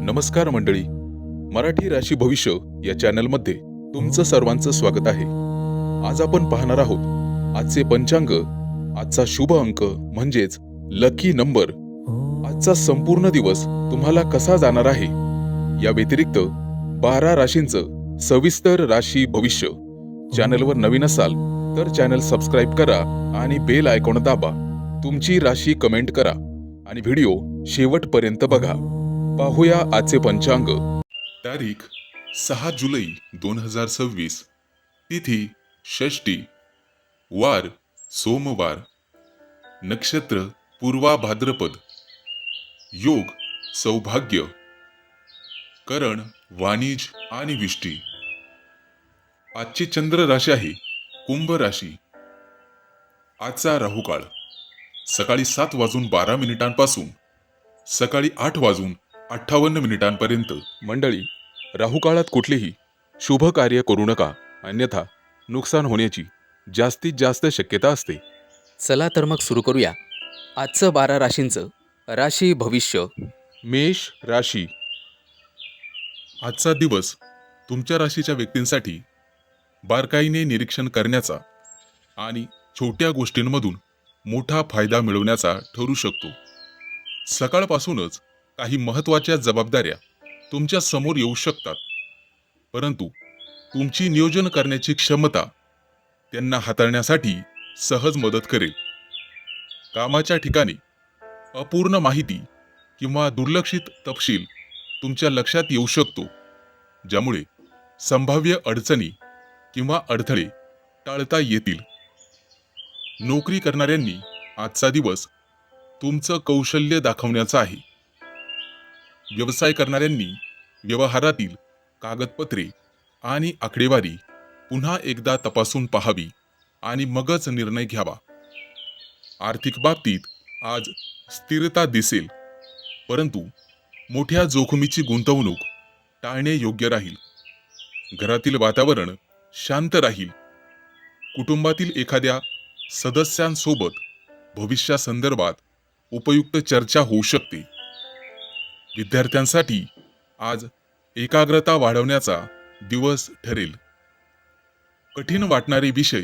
नमस्कार मंडळी, मराठी राशी भविष्य या चॅनलमध्ये तुमचं सर्वांचं स्वागत आहे. आज आपण पाहणार आहोत आजचे पंचांग, आजचा शुभ अंक म्हणजेच लकी नंबर, आजचा संपूर्ण दिवस तुम्हाला कसा जाणार आहे, या व्यतिरिक्त 12 राशींचं सविस्तर राशी भविष्य. चॅनलवर नवीन असाल तर चॅनल सबस्क्राईब करा आणि बेल आयकॉन दाबा. तुमची राशी कमेंट करा आणि व्हिडिओ शेवटपर्यंत बघा. पाहूया आजचे पंचांग. तारीख 6 जुलै 2026. तिथी षष्ठी. वार सोमवार. नक्षत्र पूर्वा भाद्रपद. योग सौभाग्य. करण वाणिज आणि विष्टी. आजची चंद्र राशी आहे कुंभ राशी. आजचा राहुकाळ सकाळी 7:12 सकाळी 8:58 मंडळी, राहुकाळात कुठलेही शुभ कार्य करू नका, अन्यथा नुकसान होण्याची जास्तीत जास्त शक्यता असते. चला तर मग सुरू करूया आजचं 12 राशींचं राशी भविष्य. मेष राशी. आजचा दिवस तुमच्या राशीच्या व्यक्तींसाठी बारकाईने निरीक्षण करण्याचा आणि छोट्या गोष्टींमधून मोठा फायदा मिळवण्याचा ठरू शकतो. सकाळपासूनच काही महत्त्वाच्या जबाबदाऱ्या तुमच्या समोर येऊ शकतात, परंतु तुमची नियोजन करण्याची क्षमता त्यांना हाताळण्यासाठी सहज मदत करेल. कामाच्या ठिकाणी अपूर्ण माहिती किंवा दुर्लक्षित तपशील तुमच्या लक्षात येऊ शकतो, ज्यामुळे संभाव्य अडचणी किंवा अडथळे टाळता येतील. नोकरी करणाऱ्यांनी आजचा दिवस तुमचं कौशल्य दाखवण्याचा आहे. व्यवसाय करणाऱ्यांनी व्यवहारातील कागदपत्रे आणि आकडेवारी पुन्हा एकदा तपासून पाहावी आणि मगच निर्णय घ्यावा. आर्थिक बाबतीत आज स्थिरता दिसेल, परंतु मोठ्या जोखमीची गुंतवणूक टाळणे योग्य राहील. घरातील वातावरण शांत राहील. कुटुंबातील एखाद्या सदस्यांसोबत भविष्यासंदर्भात उपयुक्त चर्चा होऊ शकते. विद्यार्थ्यांसाठी आज एकाग्रता वाढवण्याचा दिवस ठरेल. कठीण वाटणारे विषय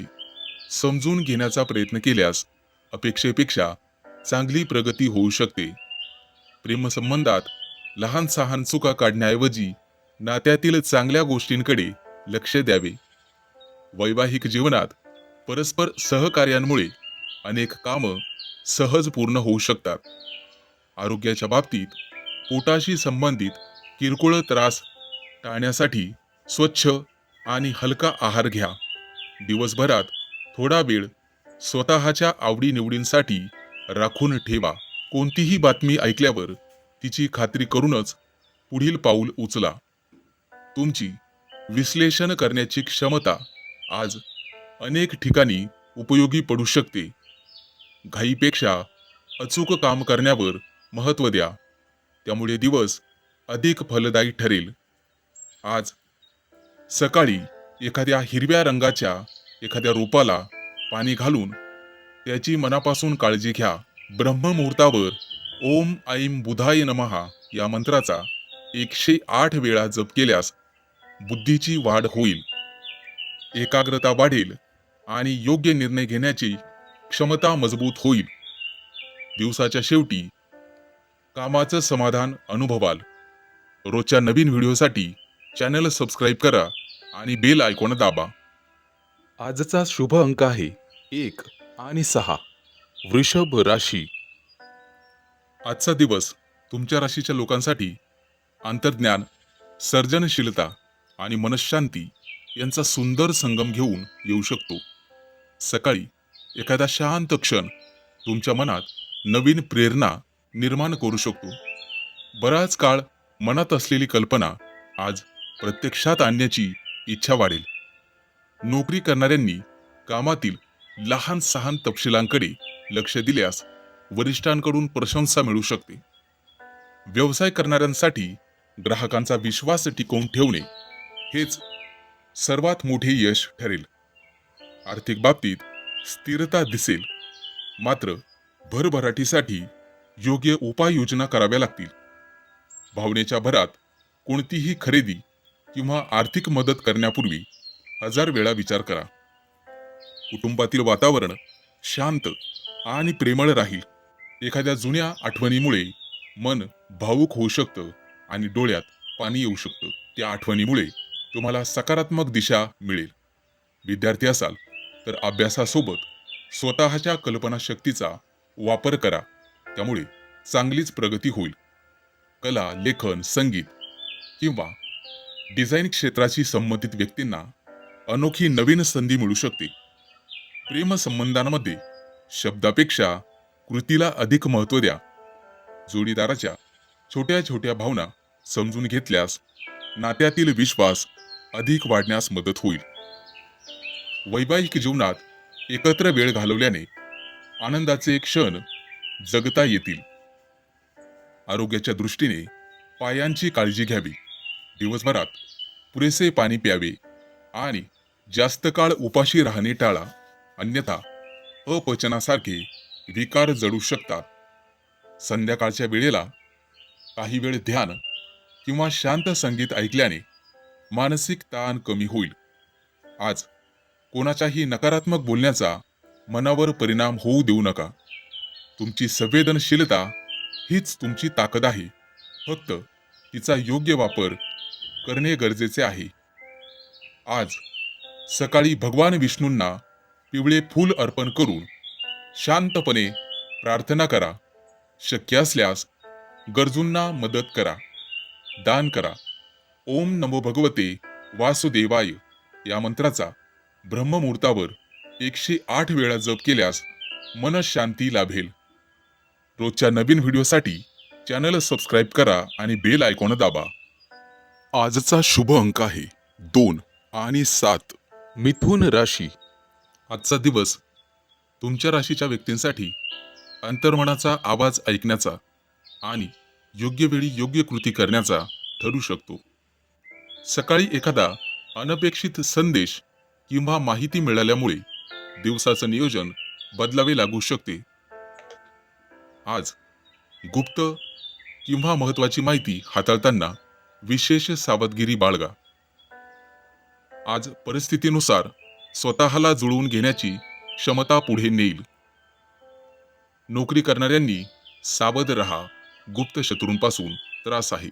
समजून घेण्याचा प्रयत्न केल्यास अपेक्षेपेक्षा चांगली प्रगती होऊ शकते. प्रेमसंबंधात लहान सहान चुका काढण्याऐवजी नात्यातील चांगल्या गोष्टींकडे लक्ष द्यावे. वैवाहिक जीवनात परस्पर सहकार्यामुळे अनेक कामं सहज पूर्ण होऊ शकतात. आरोग्याच्या बाबतीत पोटाशी संबंधित किरकोळ त्रास टाळण्यासाठी स्वच्छ आणि हलका आहार घ्या. दिवसभरात थोडा वेळ स्वतःच्या आवडीनिवडींसाठी राखून ठेवा. कोणतीही बातमी ऐकल्यावर तिची खात्री करूनच पुढील पाऊल उचला. तुमची विश्लेषण करण्याची क्षमता आज अनेक ठिकाणी उपयोगी पडू शकते. घाईपेक्षा अचूक काम करण्यावर महत्त्व द्या, त्यामुळे दिवस अधिक फलदायी ठरेल. आज सकाळी एखाद्या हिरव्या रंगाच्या एखाद्या रोपाला पाणी घालून त्याची मनापासून काळजी घ्या. ब्रह्ममुहूर्तावर ओम ऐं बुधाय नमः या मंत्राचा 108 वेळा जप केल्यास बुद्धीची वाढ होईल, एकाग्रता वाढेल आणि योग्य निर्णय घेण्याची क्षमता मजबूत होईल. दिवसाच्या शेवटी कामाचं समाधान अनुभवाल. रोजच्या नवीन व्हिडिओसाठी चॅनल सबस्क्राईब करा आणि बेल आयकॉन दाबा. आजचा शुभ अंक आहे 1 आणि 6. वृषभ राशी. आजचा दिवस तुमच्या राशीच्या लोकांसाठी अंतर्ज्ञान, सर्जनशीलता आणि मनःशांती यांचा सुंदर संगम घेऊन येऊ शकतो. सकाळी एखादा शांत क्षण तुमच्या मनात नवीन प्रेरणा निर्माण करू शकतो. बराच काळ मनात असलेली कल्पना आज प्रत्यक्षात आणण्याची इच्छा वाढेल. नोकरी करणाऱ्यांनी कामातील लहान सहान तपशिलांकडे लक्ष दिल्यास वरिष्ठांकडून प्रशंसा मिळू शकते. व्यवसाय करणाऱ्यांसाठी ग्राहकांचा विश्वास टिकवून ठेवणे हेच सर्वात मोठे यश ठरेल. आर्थिक बाबतीत स्थिरता दिसेल, मात्र भरभराटीसाठी योग्य उपाययोजना कराव्या लागतील. भावनेच्या भरात कोणतीही खरेदी किंवा आर्थिक मदत करण्यापूर्वी 1000 वेळा विचार करा. कुटुंबातील वातावरण शांत आणि प्रेमळ राहील. एखाद्या जुन्या आठवणीमुळे मन भावुक होऊ शकतं आणि डोळ्यात पाणी येऊ शकतं. त्या आठवणीमुळे तुम्हाला सकारात्मक दिशा मिळेल. विद्यार्थी असाल तर अभ्यासासोबत स्वतःच्या कल्पनाशक्तीचा वापर करा. त्यामुळे चांगलीच प्रगती होईल. कला, लेखन, संगीत किंवा डिझाईन क्षेत्राशी संबंधित व्यक्तींना अनोखी नवीन संधी मिळू शकते. प्रेमसंबंधांमध्ये शब्दापेक्षा कृतीला अधिक महत्त्व द्या. जोडीदाराच्या छोट्या छोट्या भावना समजून घेतल्यास नात्यातील विश्वास अधिक वाढण्यास मदत होईल. वैवाहिक जीवनात एकत्र वेळ घालवल्याने आनंदाचे क्षण जगता येतील. आरोग्याच्या दृष्टीने पायांची काळजी घ्यावी. दिवसभरात पुरेसे पाणी प्यावे आणि जास्त काळ उपाशी राहणे टाळा. अन्यथा अपचनासारखे विकार जडू शकतात. संध्याकाळच्या वेळेला काही वेळ ध्यान किंवा शांत संगीत ऐकल्याने मानसिक ताण कमी होईल. आज कोणाच्याही नकारात्मक बोलण्याचा मनावर परिणाम होऊ देऊ नका. तुमची संवेदनशीलता हीच तुमची ताकद आहे. फक्त तिचा योग्य वापर करणे गरजेचे आहे. आज सकाळी भगवान विष्णूंना पिवळे फूल अर्पण करून शांतपणे प्रार्थना करा. शक्य असल्यास गरजूंना मदत करा. दान करा. ओम नमो भगवते वासुदेवाय या मंत्राचा ब्रह्ममुहूर्तावर 108 वेळा जप केल्यास मनशांती लाभेल. रोजच्या नवीन व्हिडिओसाठी चॅनल सबस्क्राईब करा आणि बेल आयकॉन दाबा. आजचा शुभ अंक आहे 2 आणि 7. मिथुन राशी. आजचा दिवस तुमच्या राशीच्या व्यक्तींसाठी अंतर्मनाचा आवाज ऐकण्याचा आणि योग्य वेळी योग्य कृती करण्याचा ठरू शकतो. सकाळी एखादा अनपेक्षित संदेश किंवा माहिती मिळाल्यामुळे दिवसाचं नियोजन बदलावे लागू शकते. आज गुप्त किंवा महत्त्वाची माहिती हाताळताना विशेष सावधगिरी बाळगा. आज परिस्थितीनुसार स्वतःला जुळवून घेण्याची क्षमता पुढे नेईल. नोकरी करणाऱ्यांनी सावध रहा. गुप्त शत्रूंपासून त्रास आहे.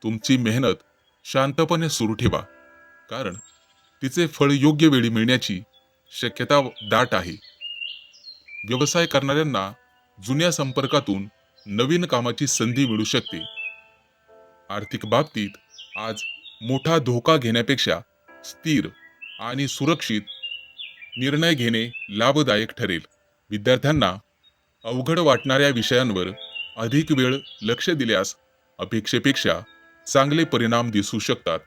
तुमची मेहनत शांतपणे सुरू ठेवा, कारण तिचे फळ योग्य वेळी मिळण्याची शक्यता दाट आहे. व्यवसाय करणाऱ्यांना जुन्या संपर्कातून नवीन कामाची संधी मिळू शकते. आर्थिक बाबतीत आज मोठा धोका घेण्यापेक्षा स्थिर आणि सुरक्षित निर्णय घेणे लाभदायक ठरेल. विद्यार्थ्यांना अवघड वाटणाऱ्या विषयांवर अधिक वेळ लक्ष दिल्यास अपेक्षेपेक्षा चांगले परिणाम दिसू शकतात.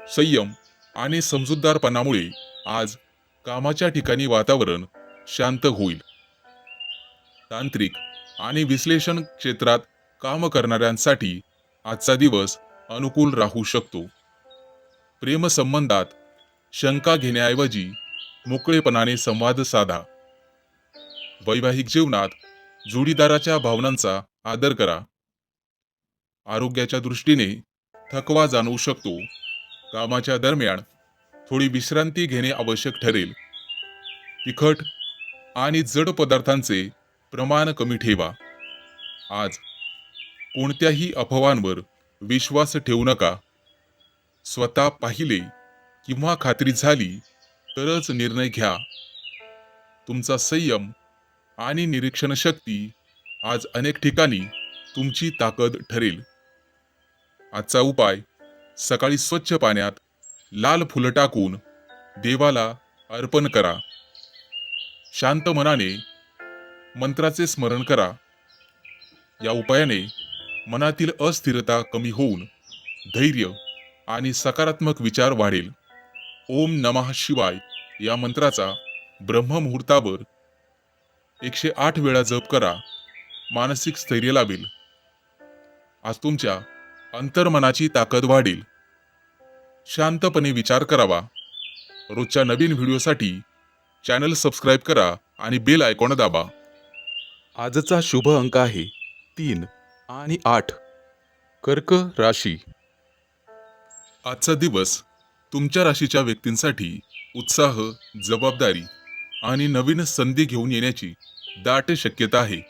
संयम आणि समजूतदारपणामुळे आज कामाच्या ठिकाणी वातावरण शांत होईल. तांत्रिक आणि विश्लेषण क्षेत्रात काम करणाऱ्यांसाठी आजचा दिवस अनुकूल राहू शकतो. प्रेमसंबंधात शंका घेण्याऐवजी मोकळेपणाने संवाद साधा. वैवाहिक जीवनात जोडीदाराच्या भावनांचा आदर करा. आरोग्याच्या दृष्टीने थकवा जाणवू शकतो. कामाच्या दरम्यान थोडी विश्रांती घेणे आवश्यक ठरेल. तिखट आणि जड पदार्थांचे प्रमाण कमी ठेवा. आज कोणत्याही अफवांवर विश्वास ठेवू नका. स्वतः पाहिले किंवा खात्री झाली तरच निर्णय घ्या. तुमचा संयम आणि निरीक्षण शक्ती आज अनेक ठिकाणी तुमची ताकद ठरेल. आजचा उपाय, सकाळी स्वच्छ पाण्यात लाल फुलं टाकून देवाला अर्पण करा. शांत मनाने मंत्राचे स्मरण करा. या उपायाने मनातील अस्थिरता कमी होऊन धैर्य आणि सकारात्मक विचार वाढेल. ओम नमः शिवाय या मंत्राचा ब्रह्ममुहूर्तावर 108 वेळा जप करा. मानसिक स्थैर्य लाभेल. आज तुमच्या अंतर्मनाची ताकद वाढेल. शांतपणे विचार करावा. रोजच्या नवीन व्हिडिओसाठी चॅनल सबस्क्राईब करा आणि बेल आयकॉन दाबा. आजचा शुभ अंक आहे 3 आणि 8. कर्क राशी. आजचा दिवस तुमच्या राशीच्या व्यक्तींसाठी उत्साह, जबाबदारी आणि नवीन संधी घेऊन येण्याची दाट शक्यता आहे.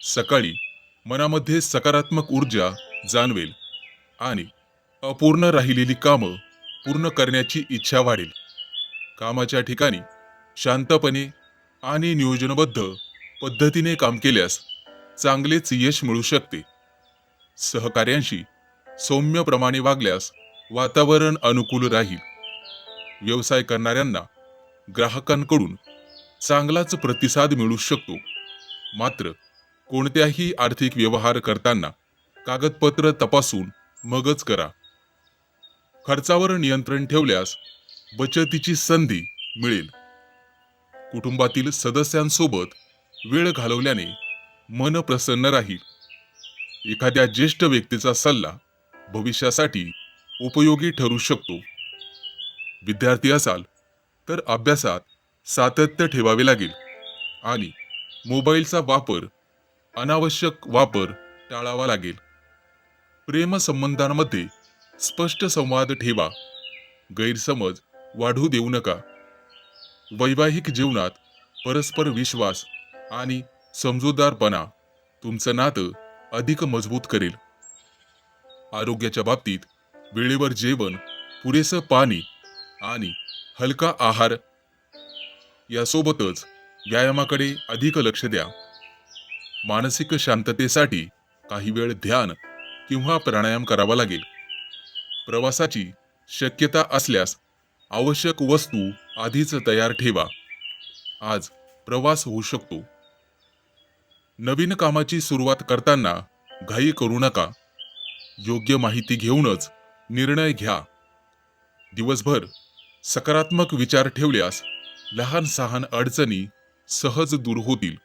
सकाळी मनामध्ये सकारात्मक ऊर्जा जाणवेल आणि अपूर्ण राहिलेली कामं पूर्ण करण्याची इच्छा वाढेल. कामाच्या ठिकाणी शांतपणे आणि नियोजनबद्ध पद्धतीने काम केल्यास चांगलेच यश मिळू शकते. सहकार्यांशी सौम्यप्रमाणे वागल्यास वातावरण अनुकूल राहील. व्यवसाय करणाऱ्यांना ग्राहकांकडून चांगलाच प्रतिसाद मिळू शकतो. मात्र कोणत्याही आर्थिक व्यवहार करताना कागदपत्र तपासून मगच करा. खर्चावर नियंत्रण ठेवल्यास बचतीची संधी मिळेल. कुटुंबातील सदस्यांसोबत वेळ घालवल्याने मन प्रसन्न राहील. एखाद्या ज्येष्ठ व्यक्तीचा सल्ला भविष्यासाठी उपयोगी ठरू शकतो. विद्यार्थी असाल तर अभ्यासात सातत्य ठेवावे लागेल आणि मोबाईलचा वापर, अनावश्यक वापर टाळावा लागेल. प्रेमसंबंधांमध्ये स्पष्ट संवाद ठेवा. गैरसमज वाढू देऊ नका. वैवाहिक जीवनात परस्पर विश्वास आणि समजूतदारपणा तुमचं नातं अधिक मजबूत करेल. आरोग्याच्या बाबतीत वेळेवर जेवण, पुरेसं पाणी आणि हलका आहार यासोबतच व्यायामाकडे अधिक लक्ष द्या. मानसिक शांततेसाठी काही वेळ ध्यान किंवा प्राणायाम करावा लागेल. प्रवासाची शक्यता असल्यास आवश्यक वस्तू आधीच तयार ठेवा. आज प्रवास होऊ शकतो. नवीन कामाची सुरुवात करताना घाई करू नका. योग्य माहिती घेऊनच निर्णय घ्या. दिवसभर सकारात्मक विचार ठेवल्यास लहान सहान अडचणी सहज दूर होतील.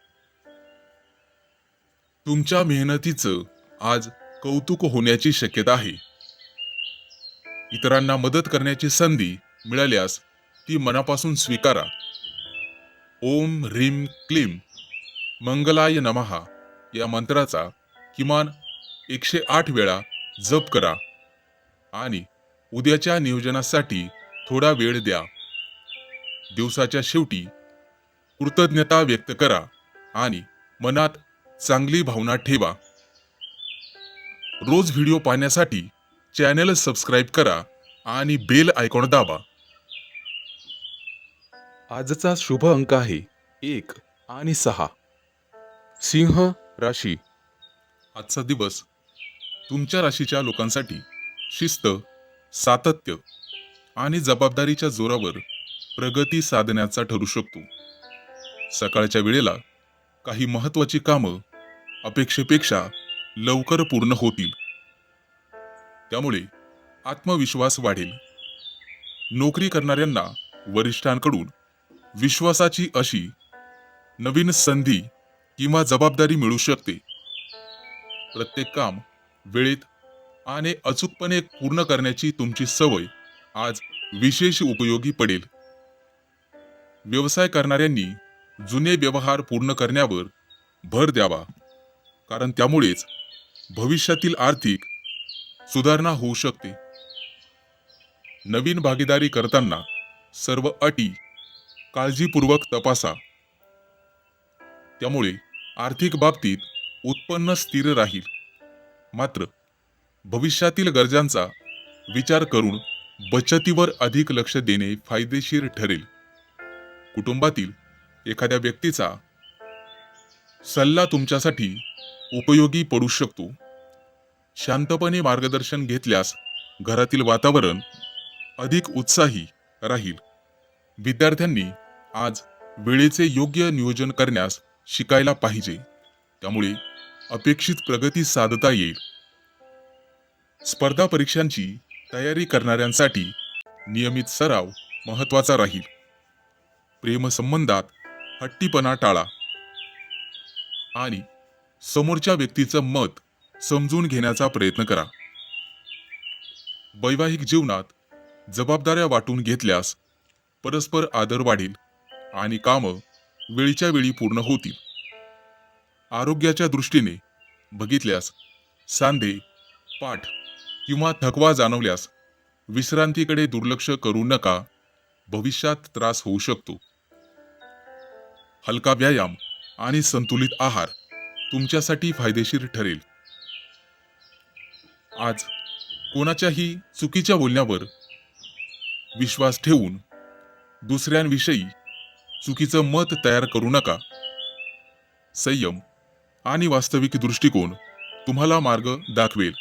तुमच्या मेहनतीचं आज कौतुक होण्याची शक्यता आहे. इतरांना मदत करण्याची संधी मिळाल्यास ती मनापासून स्वीकारा. ओम ह्रीम क्लीम मंगलाय नमः या मंत्राचा किमान 108 वेळा जप करा आणि उद्याच्या नियोजनासाठी थोडा वेळ द्या. दिवसाच्या शेवटी कृतज्ञता व्यक्त करा आणि मनात चांगली भावना ठेवा. रोज व्हिडिओ पाहण्यासाठी चॅनल सबस्क्राईब करा आणि बेल आयकॉन दाबा. आजचा शुभ अंक आहे 1 आणि 6. सिंह राशी. आजचा दिवस तुमच्या राशीच्या लोकांसाठी शिस्त, सातत्य आणि जबाबदारीच्या जोरावर प्रगती साधण्याचा ठरू शकतो. सकाळच्या वेळेला काही महत्त्वाची कामं अपेक्षेपेक्षा लवकर पूर्ण होतील. त्यामुळे आत्मविश्वास वाढेल. नोकरी करणाऱ्यांना वरिष्ठांकडून विश्वासाची अशी नवीन संधी किंवा जबाबदारी मिळू शकते. प्रत्येक काम वेळेत आणि अचूकपणे पूर्ण करण्याची तुमची सवय आज विशेष उपयोगी पडेल. व्यवसाय करणाऱ्यांनी जुने व्यवहार पूर्ण करण्यावर भर द्यावा, कारण त्यामुळेच भविष्यातील आर्थिक सुधारणा होऊ शकते. नवीन भागीदारी करताना सर्व अटी काळजीपूर्वक तपासा. त्यामुळे आर्थिक बाबतीत उत्पन्न स्थिर राहील. मात्र भविष्यातील गरजांचा विचार करून बचतीवर अधिक लक्ष देणे फायदेशीर ठरेल. कुटुंबातील एखाद्या व्यक्तीचा सल्ला तुमच्यासाठी उपयोगी पडू शकतो. शांतपणे मार्गदर्शन घेतल्यास घरातील वातावरण अधिक उत्साही राहील. विद्यार्थ्यांनी आज वेळेचे योग्य नियोजन करण्यास शिकायला पाहिजे. त्यामुळे अपेक्षित प्रगती साधता येईल. स्पर्धा परीक्षांची तयारी करणाऱ्यांसाठी नियमित सराव महत्त्वाचा राहील. प्रेमसंबंधात हट्टीपणा टाळा आणि समोरच्या व्यक्तीचं मत समजून घेण्याचा प्रयत्न करा. वैवाहिक जीवनात जबाबदाऱ्या वाटून घेतल्यास परस्पर आदर वाढेल आणि कामं वेळच्या वेळी पूर्ण होतील. आरोग्याच्या दृष्टीने बघितल्यास सांधे, पाठ किंवा थकवा जाणवल्यास विश्रांतीकडे दुर्लक्ष करू नका. भविष्यात त्रास होऊ शकतो. हलका व्यायाम आणि संतुलित आहार तुमच्यासाठी फायदेशीर ठरेल. आज कोणाच्याही चुकीच्या बोलण्यावर विश्वास ठेवून दुसऱ्यांविषयी चुकीचं मत तयार करू नका. संयम आणि वास्तविक दृष्टिकोन तुम्हाला मार्ग दाखवेल.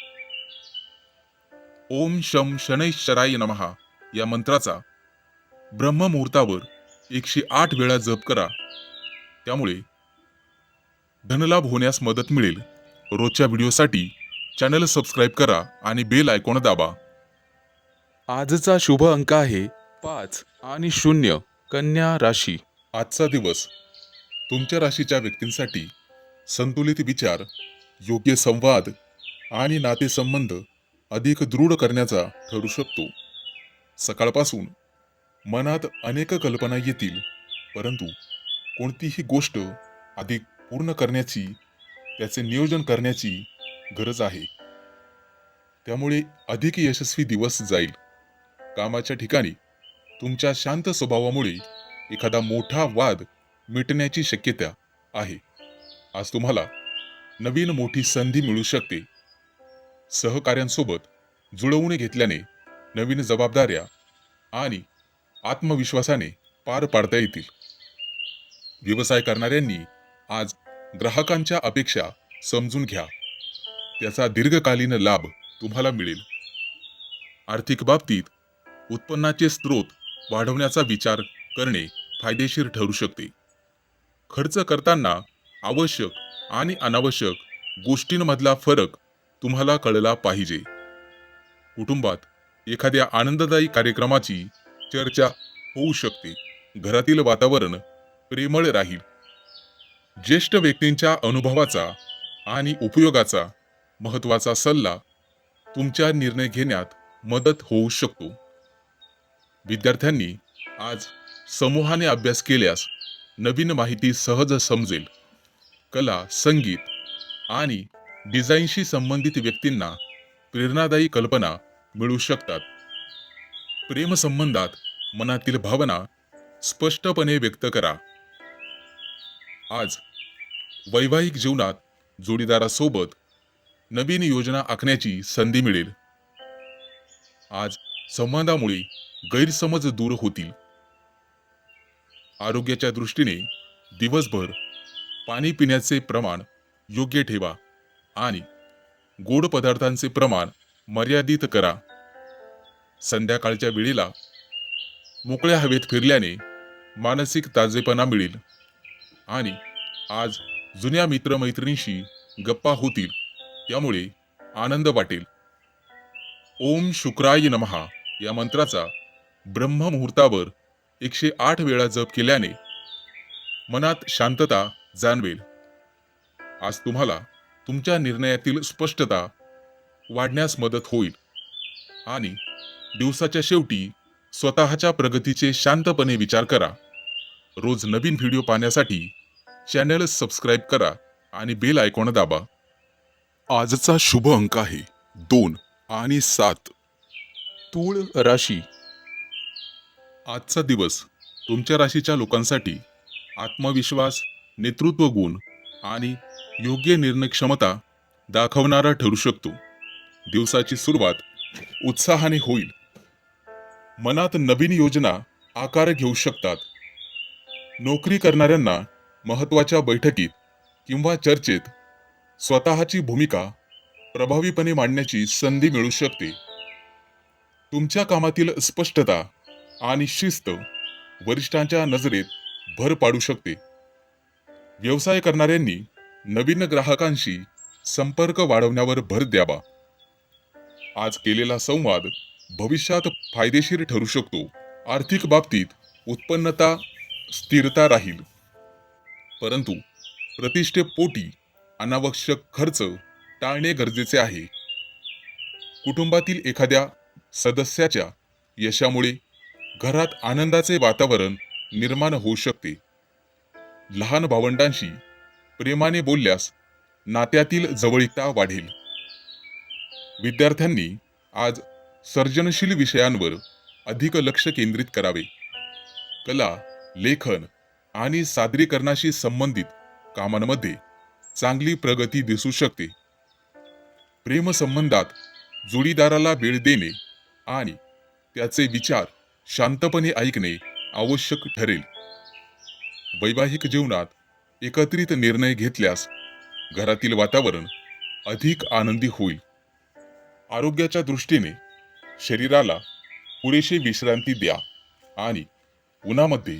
ओम शम शनैश्चराय नमः या मंत्राचा ब्रह्ममुहूर्तावर 108 वेळा जप करा. त्यामुळे धनलाभ होण्यास मदत मिळेल. रोजच्या व्हिडिओसाठी चॅनल सबस्क्राईब करा आणि बेल आयकॉन दाबा. आजचा शुभ अंक आहे 5 आणि 0. कन्या राशी. आजचा दिवस तुमच्या राशीच्या व्यक्तींसाठी संतुलित विचार, योग्य संवाद आणि नातेसंबंध अधिक दृढ करण्याचा ठरू शकतो. सकाळपासून मनात अनेक कल्पना येतील, परंतु कोणतीही गोष्ट अधिक पूर्ण करण्याची, त्याचे नियोजन करण्याची गरज आहे. त्यामुळे अधिक यशस्वी दिवस जाईल. कामाच्या ठिकाणी तुमच्या शांत स्वभावामुळे एखादा मोठा वाद मिटण्याची शक्यता आहे. आज तुम्हाला नवीन मोठी संधी मिळू शकते. सहकाऱ्यांसोबत जुळवून घेतल्याने नवीन जबाबदाऱ्या आणि आत्मविश्वासाने पार पाडता येतील. व्यवसाय करणाऱ्यांनी आज ग्राहकांच्या अपेक्षा समजून घ्या. त्याचा दीर्घकालीन लाभ तुम्हाला मिळेल. आर्थिक बाबतीत उत्पन्नाचे स्रोत वाढवण्याचा विचार करणे फायदेशीर ठरू शकते. खर्च करताना आवश्यक आणि अनावश्यक गोष्टींमधला फरक तुम्हाला कळला पाहिजे. कुटुंबात एखाद्या आनंददायी कार्यक्रमाची चर्चा होऊ शकते. घरातील वातावरण प्रेमळ राहील. ज्येष्ठ व्यक्तींच्या अनुभवाचा आणि उपयोगाचा महत्त्वाचा सल्ला तुमच्या निर्णय घेण्यात मदत होऊ शकतो. विद्यार्थ्यांनी आज समूहाने अभ्यास केल्यास नवीन माहिती सहज समजेल. कला, संगीत आणि डिझाईनशी संबंधित व्यक्तींना प्रेरणादायी कल्पना मिळू शकतात. प्रेमसंबंधात मनातील भावना स्पष्टपणे व्यक्त करा. आज वैवाहिक जीवनात जोडीदारासोबत नवीन योजना आखण्याची संधी मिळेल. आज संवादामुळे गैरसमज दूर होतील. आरोग्याच्या दृष्टीने दिवसभर पाणी पिण्याचे प्रमाण योग्य ठेवा आणि गोड पदार्थांचे प्रमाण मर्यादित करा. संध्याकाळच्या वेळेला मोकळ्या हवेत फिरल्याने मानसिक ताजेपणा मिळेल आणि आज जुन्या मित्रमैत्रिणींशी गप्पा होतील, त्यामुळे आनंद वाटेल. ओम शुक्राय नमः या मंत्राचा ब्रह्ममुहूर्तावर 108 वेळा जप केल्याने मनात शांतता जाणवेल. आज तुम्हाला तुमच्या निर्णयातील स्पष्टता वाढण्यास मदत होईल आणि दिवसाच्या शेवटी स्वतःच्या प्रगतीचे शांतपणे विचार करा. रोज नवीन व्हिडिओ पाहण्यासाठी चॅनल सबस्क्राईब करा आणि बेल आयकॉन दाबा. आजचा शुभ अंक आहे 2 आणि 7. तूळ राशी. आजचा दिवस तुमच्या राशीच्या लोकांसाठी आत्मविश्वास, नेतृत्व गुण आणि योग्य निर्णय क्षमता दाखवणारा ठरू शकतो. दिवसाची सुरुवात उत्साहाने होईल. मनात नवीन योजना आकार घेऊ शकतात. नोकरी करणाऱ्यांना महत्त्वाच्या बैठकीत किंवा चर्चेत स्वतःची भूमिका प्रभावीपणे मांडण्याची संधी मिळू शकते. तुमच्या कामातील स्पष्टता आणि शिस्त वरिष्ठांच्या नजरेत भर पाडू शकते. व्यवसाय करणाऱ्यांनी नवीन ग्राहकांशी संपर्क वाढवण्यावर भर द्यावा. आज केलेला संवाद भविष्यात फायदेशीर ठरू शकतो. आर्थिक बाबतीत उत्पन्नता स्थिरता राहील, परंतु प्रतिष्ठेपोटी अनावश्यक खर्च टाळणे गरजेचे आहे. कुटुंबातील एखाद्या सदस्याच्या यशामुळे घरात आनंदाचे वातावरण निर्माण होऊ शकते. लहान भावंडांशी प्रेमाने बोलल्यास नात्यातील जवळीकता वाढेल. विद्यार्थ्यांनी आज सर्जनशील विषयांवर अधिक लक्ष केंद्रित करावे. कला, लेखन आणि सादरीकरणाशी संबंधित कामांमध्ये चांगली प्रगती दिसू शकते. प्रेमसंबंधात जोडीदाराला वेळ देणे आणि त्याचे विचार शांतपणे ऐकणे आवश्यक ठरेल. वैवाहिक जीवनात एकत्रित निर्णय घेतल्यास घरातील वातावरण अधिक आनंदी होईल. आरोग्याच्या दृष्टीने शरीराला पुरेशी विश्रांती द्या आणि उन्हामध्ये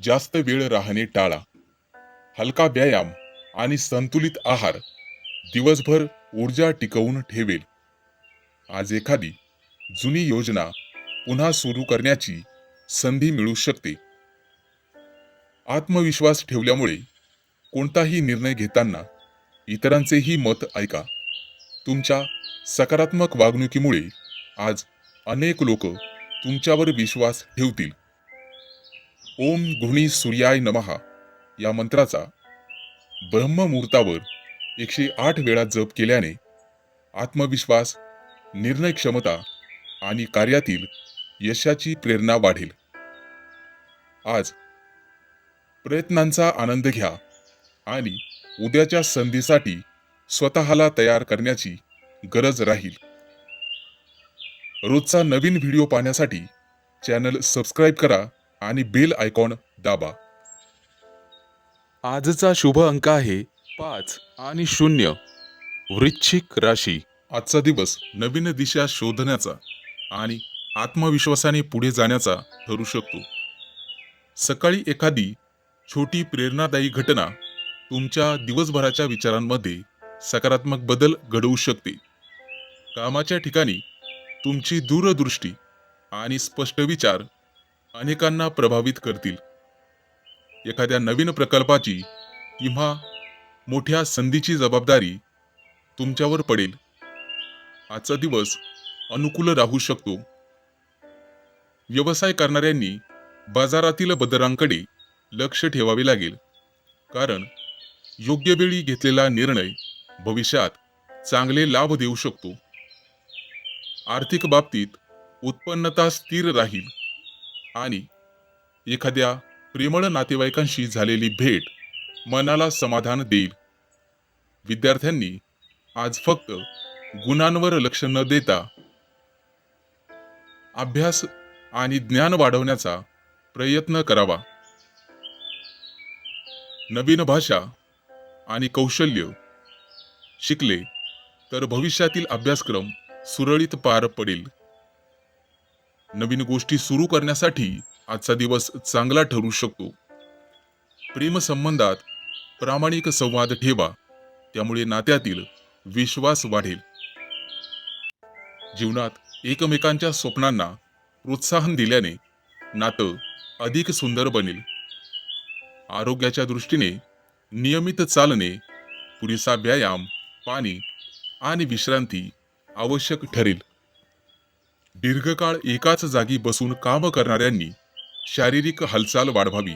जास्त वेळ राहणे टाळा. हलका व्यायाम आणि संतुलित आहार दिवसभर ऊर्जा टिकवून ठेवेल. आज एखादी जुनी योजना पुन्हा सुरू करण्याची संधी मिळू शकते. आत्मविश्वास ठेवल्यामुळे कोणताही निर्णय घेताना इतरांचेही मत ऐका. तुमच्या सकारात्मक वागणुकीमुळे आज अनेक लोक तुमच्यावर विश्वास ठेवतील. ओम गृणी सूर्याय नमः या मंत्राचा ब्रह्ममुहूर्तावर 108 वेळा जप केल्याने आत्मविश्वास, निर्णय क्षमता आणि कार्यातील यशाची प्रेरणा वाढेल. आज प्रयत्नांचा आनंद घ्या आणि उद्याच्या संधीसाठी स्वतःला तयार करण्याची गरज राहील. रोजचा नवीन व्हिडिओ पाहण्यासाठी चॅनल सबस्क्राईब करा आणि बेल आयकॉन दाबा. आजचा शुभ अंक आहे 5 आणि 0. वृश्चिक राशी. आजचा दिवस नवीन दिशा शोधण्याचा आणि आत्मविश्वासाने पुढे जाण्याचा ठरू शकतो. सकाळी एखादी छोटी प्रेरणादायी घटना तुमच्या दिवसभराच्या विचारांमध्ये सकारात्मक बदल घडवू शकते. कामाच्या ठिकाणी तुमची दूरदृष्टी आणि स्पष्ट विचार अनेकांना प्रभावित करतील. एखाद्या नवीन प्रकल्पाची किंवा मोठ्या संधीची जबाबदारी तुमच्यावर पडेल. आजचा दिवस अनुकूल राहू शकतो. व्यवसाय करणाऱ्यांनी बाजारातील बदलांकडे लक्ष ठेवावे लागेल, कारण योग्य वेळी घेतलेला निर्णय भविष्यात चांगले लाभ देऊ शकतो. आर्थिक बाबतीत उत्पन्नता स्थिर राहील आणि एखाद्या प्रेमळ नातेवाईकांशी झालेली भेट मनाला समाधान देईल. विद्यार्थ्यांनी आज फक्त गुणांवर लक्ष न देता अभ्यास आणि ज्ञान वाढवण्याचा प्रयत्न करावा. नवीन भाषा आणि कौशल्य शिकले तर भविष्यातील अभ्यासक्रम सुरळीत पार पडेल. नवीन गोष्टी सुरू करण्यासाठी आजचा दिवस चांगला ठरू शकतो. प्रेमसंबंधात प्रामाणिक संवाद ठेवा, त्यामुळे नात्यातील विश्वास वाढेल. जीवनात एकमेकांच्या स्वप्नांना प्रोत्साहन दिल्याने नातं अधिक सुंदर बनेल. आरोग्याच्या दृष्टीने नियमित चालणे, पुरेसा व्यायाम, पाणी आणि विश्रांती आवश्यक ठरेल. दीर्घकाळ एकाच जागी बसून काम करणाऱ्यांनी शारीरिक हालचाल वाढवावी.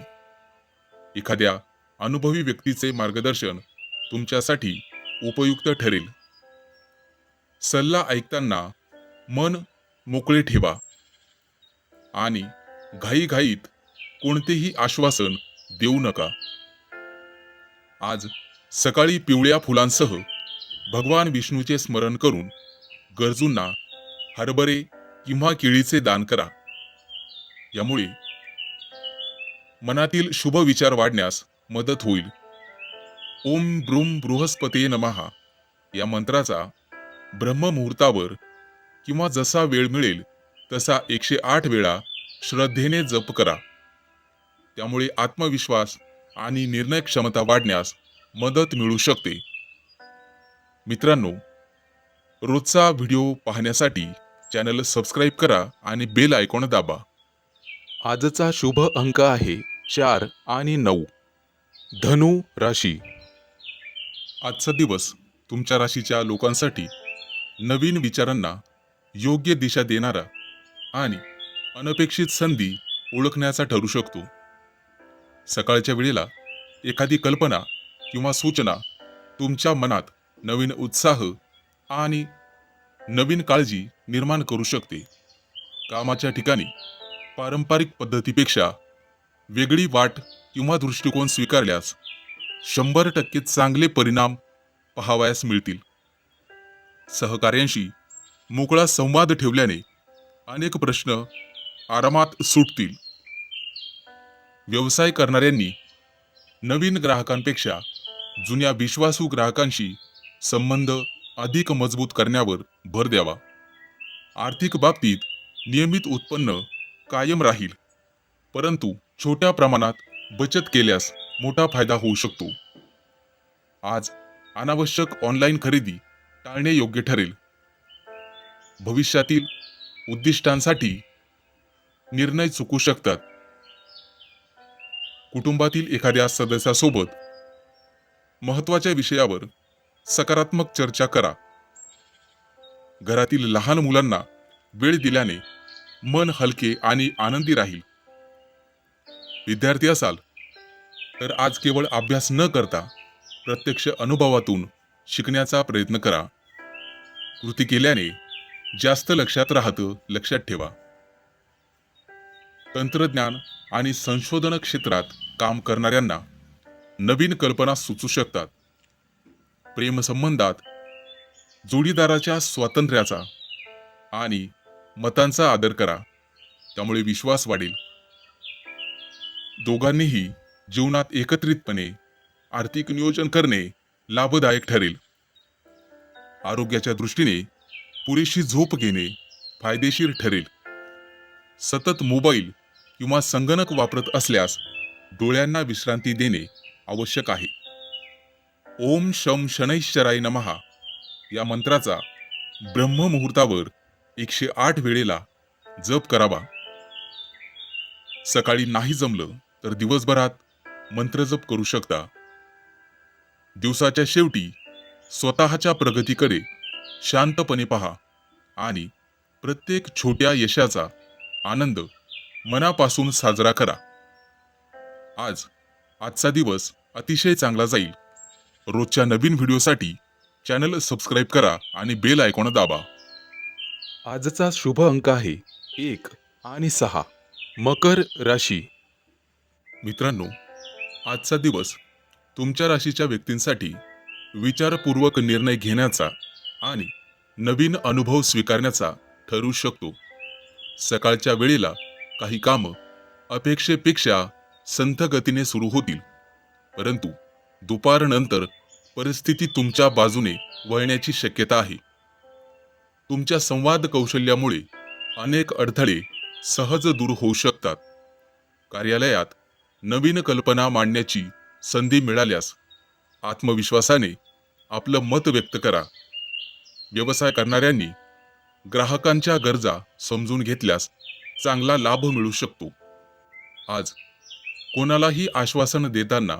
एखाद्या अनुभवी व्यक्तीचे मार्गदर्शन तुमच्यासाठी उपयुक्त ठरेल. सल्ला ऐकताना मन मोकळे ठेवा आणि घाईघाईत कोणतेही आश्वासन देऊ नका. आज सकाळी पिवळ्या फुलांसह भगवान विष्णूचे स्मरण करून गरजूंना हरभरे किंवा केळीचे दान करा. यामुळे मनातील शुभ विचार वाढण्यास मदत होईल. ओम ब्रूम बृहस्पते नमः या मंत्राचा ब्रह्ममुहूर्तावर किंवा जसा वेळ मिळेल तसा 108 वेळा श्रद्धेने जप करा. त्यामुळे आत्मविश्वास आणि निर्णय क्षमता वाढण्यास मदत मिळू शकते. मित्रांनो, रोजचा व्हिडिओ पाहण्यासाठी चॅनल सबस्क्राईब करा आणि बेल आयकॉन दाबा. आजचा शुभ अंक आहे 4 आणि 9. धनु राशी. आजचा दिवस तुमच्या राशीच्या लोकांसाठी नवीन विचारांना योग्य दिशा देणारा आणि अनपेक्षित संधी ओळखण्याचा ठरू शकतो. सकाळच्या वेळेला एखादी कल्पना किंवा सूचना तुमच्या मनात नवीन उत्साह आणि नवीन काळजी निर्माण करू शकते. कामाच्या ठिकाणी पारंपरिक पद्धतीपेक्षा वेगळी वाट किंवा दृष्टिकोन स्वीकारल्यास 100% चांगले परिणाम पाहावयास मिळतील. सहकार्यांशी मोकळा संवाद ठेवल्याने अनेक प्रश्न आरामात सुटतील. व्यवसाय करणाऱ्यांनी नवीन ग्राहकांपेक्षा जुन्या विश्वासू ग्राहकांशी संबंध अधिक मजबूत करण्यावर भर द्यावा. आर्थिक बाबतीत नियमित उत्पन्न कायम राहील, परंतु छोट्या प्रमाणात बचत केल्यास मोठा फायदा होऊ शकतो. आज अनावश्यक ऑनलाईन खरेदी टाळणे योग्य ठरेल. भविष्यातील उद्दिष्टांसाठी निर्णय चुकू शकतात. कुटुंबातील एखाद्या सदस्यासोबत महत्त्वाच्या विषयावर सकारात्मक चर्चा करा. घरातील लहान मुलांना वेळ दिल्याने मन हलके आणि आनंदी राहील. विद्यार्थी असाल तर आज केवळ अभ्यास न करता प्रत्यक्ष अनुभवातून शिकण्याचा प्रयत्न करा. कृती केल्याने जास्त लक्षात राहतं, लक्षात ठेवा. तंत्रज्ञान आणि संशोधन क्षेत्रात काम करणाऱ्यांना नवीन कल्पना सुचू शकतात. प्रेमसंबंधात जोडीदाराच्या स्वातंत्र्याचा आणि मतांचा आदर करा, त्यामुळे विश्वास वाढेल. दोघांनीही जीवनात एकत्रितपणे आर्थिक नियोजन करणे लाभदायक ठरेल. आरोग्याच्या दृष्टीने पुरेशी झोप घेणे फायदेशीर ठरेल. सतत मोबाईल किंवा संगणक वापरत असल्यास डोळ्यांना विश्रांती देणे आवश्यक आहे. ओम शम शनैश्चराय नमः या मंत्राचा ब्रह्ममुहूर्तावर 108 वेळेला जप करावा. सकाळी नाही जमलं तर दिवसभरात मंत्रजप करू शकता. दिवसाच्या शेवटी स्वतःच्या प्रगतीकडे शांतपणे पहा आणि प्रत्येक छोट्या यशाचा आनंद मनापासून साजरा करा. आजचा दिवस अतिशय चांगला जाईल. रोजच्या नवीन व्हिडिओसाठी चॅनल सबस्क्राईब करा आणि बेल आयकॉन दाबा. आजचा शुभ अंक आहे 1 आणि 6. मकर राशी. मित्रांनो, आजचा दिवस तुमच्या राशीच्या व्यक्तींसाठी विचारपूर्वक निर्णय घेण्याचा आणि नवीन अनुभव स्वीकारण्याचा ठरू शकतो. सकाळच्या वेळेला काही कामं अपेक्षेपेक्षा संथ गतीने सुरू होतील, परंतु दुपारनंतर परिस्थिती तुमच्या बाजूने वळण्याची शक्यता आहे. तुमच्या संवाद कौशल्यामुळे अनेक अडथळे सहज दूर होऊ शकतात. कार्यालयात नवीन कल्पना मांडण्याची संधी मिळाल्यास आत्मविश्वासाने आपलं मत व्यक्त करा. व्यवसाय करणाऱ्यांनी ग्राहकांच्या गरजा समजून घेतल्यास चांगला लाभ मिळू शकतो. आज कोणालाही आश्वासन देताना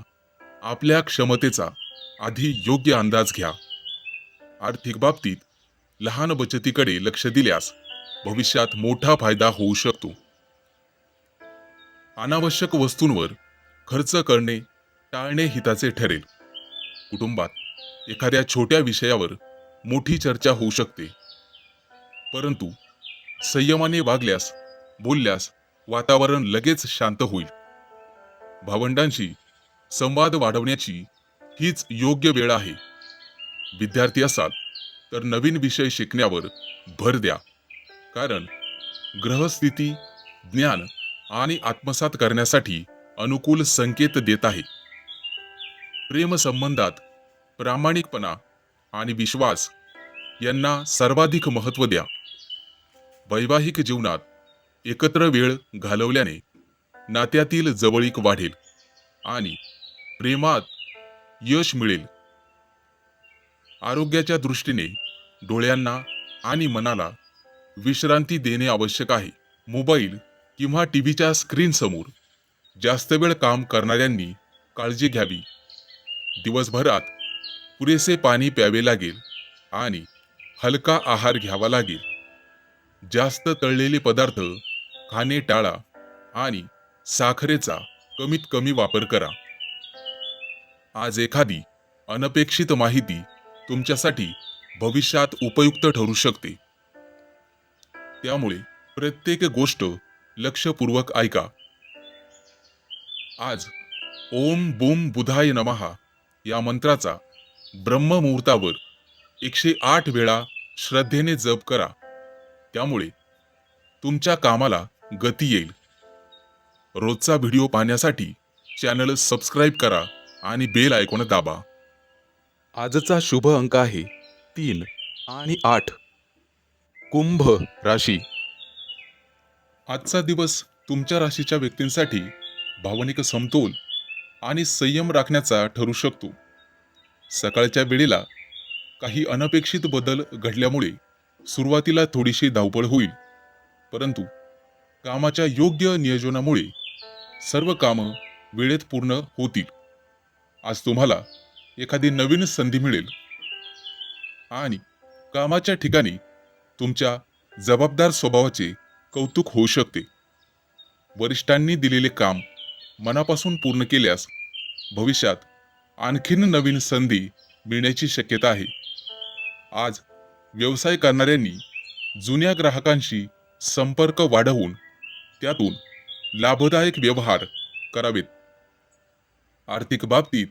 आपल्या क्षमतेचा आधी योग्य अंदाज घ्या. आर्थिक बाबतीत लहान बचतीकडे लक्ष दिल्यास भविष्यात मोठा फायदा होऊ शकतो. अनावश्यक वस्तूंवर खर्च करणे टाळणे हिताचे ठरेल. कुटुंबात एखाद्या छोट्या विषयावर मोठी चर्चा होऊ शकते, परंतु संयमाने बोलल्यास वातावरण लगेच शांत होईल. भावंडांशी संवाद वाढवण्याची हीच योग्य वेळ आहे. विद्यार्थी असाल तर नवीन विषय शिकण्यावर भर द्या, कारण ग्रहस्थिती ज्ञान आणि आत्मसात करण्यासाठी अनुकूल संकेत देत आहे. प्रेमसंबंधात प्रामाणिकपणा आणि विश्वास यांना सर्वाधिक महत्त्व द्या. वैवाहिक जीवनात एकत्र वेळ घालवल्याने नात्यातील जवळीक वाढेल आणि प्रेमात यश मिळेल. आरोग्याच्या दृष्टीने डोळ्यांना आणि मनाला विश्रांती देणे आवश्यक आहे. मोबाईल किंवा टीव्हीच्या स्क्रीनसमोर जास्त वेळ काम करणाऱ्यांनी काळजी घ्यावी. दिवसभरात पुरेसे पाणी प्यावे लागेल आणि हलका आहार घ्यावा लागेल. जास्त तळलेले पदार्थ खाणे टाळा आणि साखरेचा कमीत कमी वापर करा. आज एखादी अनपेक्षित माहिती तुमच्यासाठी भविष्यात उपयुक्त ठरू शकते. त्यामुळे प्रत्येक गोष्ट लक्षपूर्वक ऐका. आज ओम बूम बुधाय नमः या मंत्राचा ब्रह्ममुहूर्तावर 108 वेळा श्रद्धेने जप करा. त्यामुळे तुमच्या कामाला गती येईल. रोजचा व्हिडिओ पाहण्यासाठी चॅनल सबस्क्राईब करा आणि बेल आयकॉन दाबा. आजचा शुभ अंक आहे 3 आणि 8. कुंभ राशी. आजचा दिवस तुमच्या राशीच्या व्यक्तींसाठी भावनिक समतोल आणि संयम राखण्याचा ठरू शकतो. सकाळच्या वेळेला काही अनपेक्षित बदल घडल्यामुळे सुरुवातीला थोडीशी धावपळ होईल, परंतु कामाच्या योग्य नियोजनामुळे सर्व कामं वेळेत पूर्ण होतील. आज तुम्हाला एखादी नवीन संधी मिळेल आणि कामाच्या ठिकाणी तुमच्या जबाबदार स्वभावाचे कौतुक होऊ शकते. वरिष्ठांनी दिलेले काम मनापासून पूर्ण केल्यास भविष्यात आणखीन नवीन संधी मिळण्याची शक्यता आहे. आज व्यवसाय करणाऱ्यांनी जुन्या ग्राहकांशी संपर्क वाढवून त्यातून लाभदायक व्यवहार करावेत. आर्थिक बाबतीत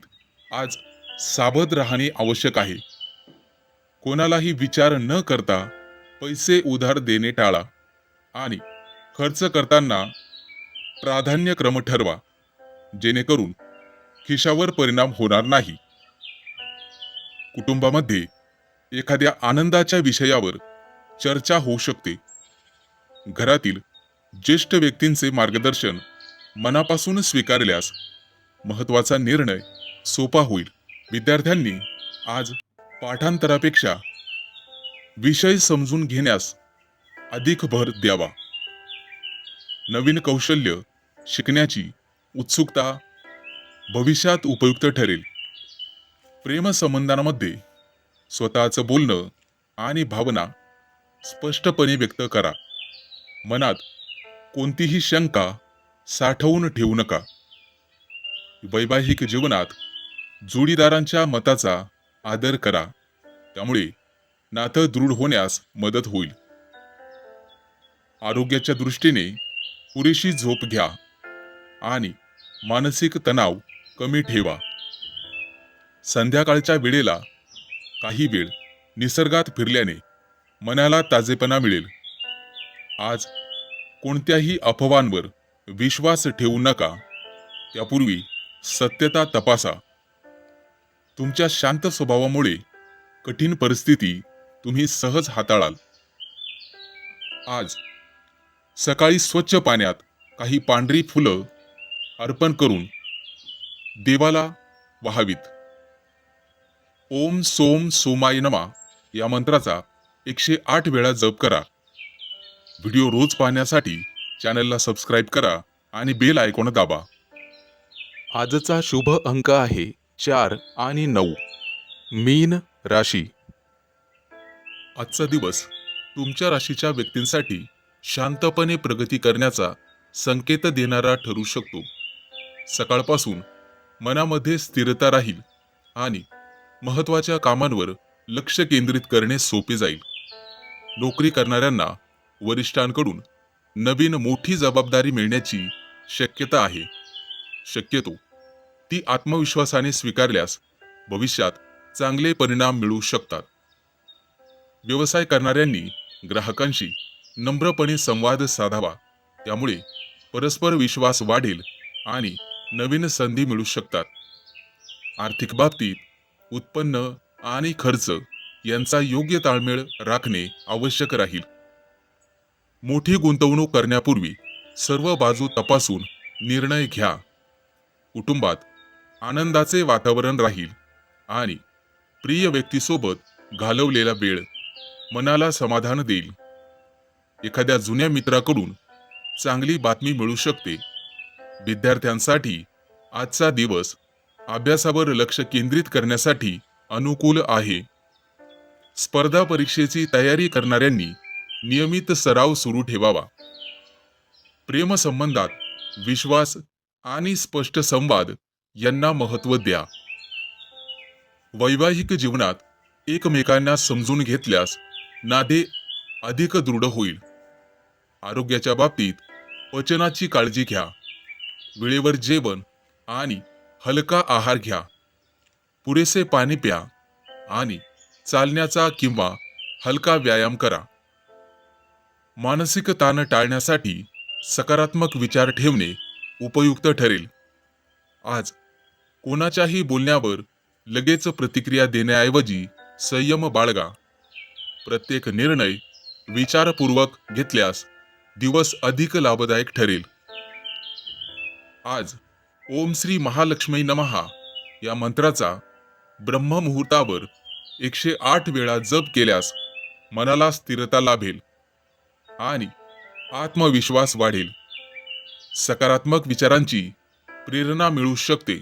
आज सावध राहणे आवश्यक आहे. कोणालाही विचार न करता पैसे उधार देणे टाळा आणि खर्च करताना प्राधान्यक्रम ठरवा, जेणेकरून खिशावर परिणाम होणार नाही. कुटुंबामध्ये एखाद्या आनंदाच्या विषयावर चर्चा होऊ शकते. घरातील ज्येष्ठ व्यक्तींचे मार्गदर्शन मनापासून स्वीकारल्यास महत्त्वाचा निर्णय सोपा होईल. विद्यार्थ्यांनी आज पाठांतरापेक्षा विषय समजून घेण्यास अधिक भर द्यावा. नवीन कौशल्य शिकण्याची उत्सुकता भविष्यात उपयुक्त ठरेल. प्रेमसंबंधांमध्ये स्वतःचं बोलणं आणि भावना स्पष्टपणे व्यक्त करा. मनात कोणतीही शंका साठवून ठेवू नका. वैवाहिक जीवनात जोडीदारांच्या मताचा आदर करा, त्यामुळे नातं दृढ होण्यास मदत होईल. आरोग्याच्या दृष्टीने पुरेशी झोप घ्या आणि मानसिक तणाव कमी ठेवा. संध्याकाळच्या वेळेला काही वेळ निसर्गात फिरल्याने मनाला ताजेपणा मिळेल. आज कोणत्याही अफवांवर विश्वास ठेवू नका, त्यापूर्वी सत्यता तपासा. तुमच्या शांत स्वभावामुळे कठीण परिस्थिती तुम्ही सहज हाताळाल. आज सकाळी स्वच्छ पाण्यात काही पांढरी फुलं अर्पण करून देवाला वाहावीत. ओम सोम सोमाय नमः या मंत्राचा 108 वेळा जप करा. व्हिडिओ रोज पाहण्यासाठी चॅनलला सबस्क्राईब करा आणि बेल आयकॉन दाबा. आजचा शुभ अंक आहे 4 आणि 9. मीन राशी. आजचा दिवस तुमच्या राशीच्या व्यक्तींसाठी शांतपणे प्रगती करण्याचा संकेत देणारा ठरू शकतो. सकाळपासून मनामध्ये स्थिरता राहील आणि महत्त्वाच्या कामांवर लक्ष केंद्रित करणे सोपे जाईल. नोकरी करणाऱ्यांना वरिष्ठांकडून नवीन मोठी जबाबदारी मिळण्याची शक्यता आहे. शक्यतो ती आत्मविश्वासाने स्वीकारल्यास भविष्यात चांगले परिणाम मिळू शकतात. व्यवसाय करणाऱ्यांनी ग्राहकांशी नम्रपणे संवाद साधावा, त्यामुळे परस्पर विश्वास वाढेल आणि नवीन संधी मिळू शकतात. आर्थिक बाबतीत उत्पन्न आणि खर्च यांचा योग्य ताळमेळ राखणे आवश्यक राहील. मोठी गुंतवणूक करण्यापूर्वी सर्व बाजू तपासून निर्णय घ्या. कुटुंबात आनंदाचे वातावरण राहील आणि प्रिय व्यक्तीसोबत घालवलेला वेळ मनाला समाधान देईल. एखाद्या जुन्या मित्राकडून चांगली बातमी मिळू शकते. विद्यार्थ्यांसाठी आजचा दिवस अभ्यासावर लक्ष केंद्रित करण्यासाठी अनुकूल आहे. स्पर्धा परीक्षेची तयारी करणाऱ्यांनी नियमित सराव सुरू ठेवावा. प्रेमसंबंधात विश्वास आणि स्पष्ट संवाद यांना महत्त्व द्या. वैवाहिक जीवनात एकमेकांना समजून घेतल्यास नाते अधिक दृढ होईल. आरोग्याच्या बाबतीत पचनाची काळजी घ्या. वेळेवर जेवण आणि हलका आहार घ्या. पुरेसे पाणी प्या आणि चालण्याचा किंवा हलका व्यायाम करा. मानसिक ताण टाळण्यासाठी सकारात्मक विचार ठेवणे उपयुक्त ठरेल. आज कोणाच्याही बोलण्यावर लगेच प्रतिक्रिया देण्याऐवजी संयम बाळगा. प्रत्येक निर्णय विचारपूर्वक घेतल्यास दिवस अधिक लाभदायक ठरेल. आज ओम श्री महालक्ष्मी नमहा या मंत्राचा ब्रह्ममुहूर्तावर 108 वेळा जप केल्यास मनाला स्थिरता लाभेल आणि आत्मविश्वास वाढेल. सकारात्मक विचारांची प्रेरणा मिळू शकते.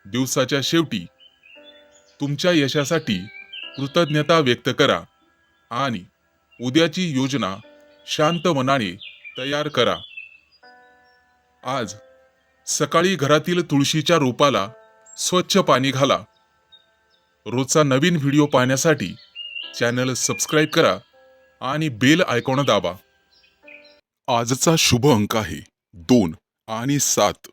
दिवसाच्या शेवटी तुमच्या यशासाठी कृतज्ञता व्यक्त करा आणि उद्याची योजना शांत मनाने तयार करा. आज सकाळी घरातील तुळशीच्या रोपाला स्वच्छ पाणी घाला. रोजचा नवीन व्हिडिओ पाहण्यासाठी चॅनल सबस्क्राईब करा आणि बेल आयकॉन दाबा. आजचा शुभ अंक आहे 2 आणि 7.